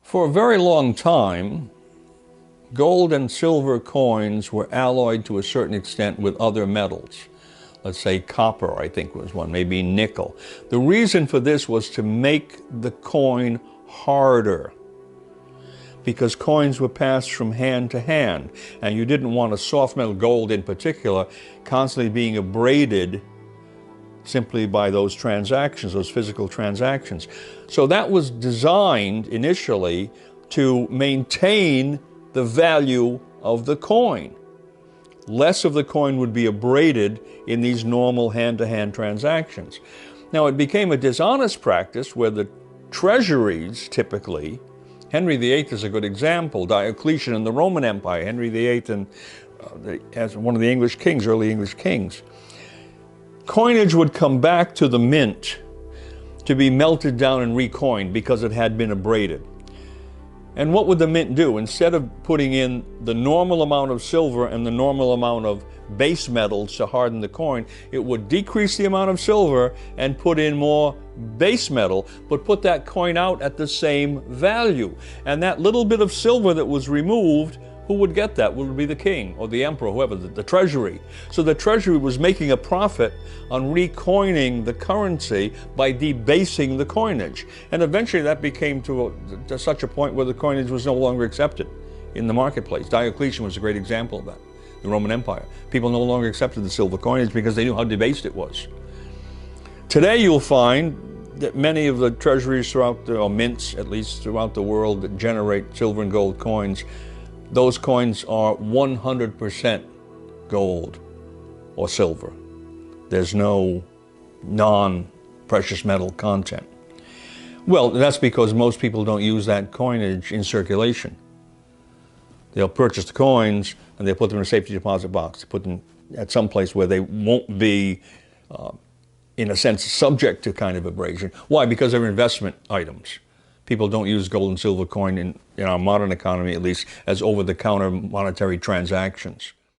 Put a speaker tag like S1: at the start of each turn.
S1: For a very long time, gold and silver coins were alloyed to a certain extent with other metals. Let's say copper, I think was one, maybe nickel. The reason for this was to make the coin harder, because coins were passed from hand to hand, and you didn't want a soft metal, gold in particular, constantly being abraded simply by those transactions, those physical transactions. So that was designed initially to maintain the value of the coin. Less of the coin would be abraded in these normal hand-to-hand transactions. Now, it became a dishonest practice where the treasuries typically, Henry VIII is a good example, Diocletian in the Roman Empire, Henry VIII and as one of the English kings, early English kings, coinage would come back to the mint to be melted down and recoined because it had been abraded. And what would the mint do? Instead of putting in the normal amount of silver and the normal amount of base metals to harden the coin, it would decrease the amount of silver and put in more base metal, but put that coin out at the same value. And that little bit of silver that was removed, who would get that? Would it be the king or the emperor, whoever, the treasury. So the treasury was making a profit on recoining the currency by debasing the coinage. And eventually that became to such a point where the coinage was no longer accepted in the marketplace. Diocletian was a great example of that, the Roman Empire. People no longer accepted the silver coinage because they knew how debased it was. Today you'll find that many of the treasuries throughout, or mints at least throughout the world that generate silver and gold coins, those coins are 100% gold or silver. There's no non-precious metal content. Well, that's because most people don't use that coinage in circulation. They'll purchase the coins and they'll put them in a safety deposit box, put them at some place where they won't be, in a sense, subject to kind of abrasion. Why? Because they're investment items. People don't use gold and silver coin in our modern economy, at least, as over-the-counter monetary transactions.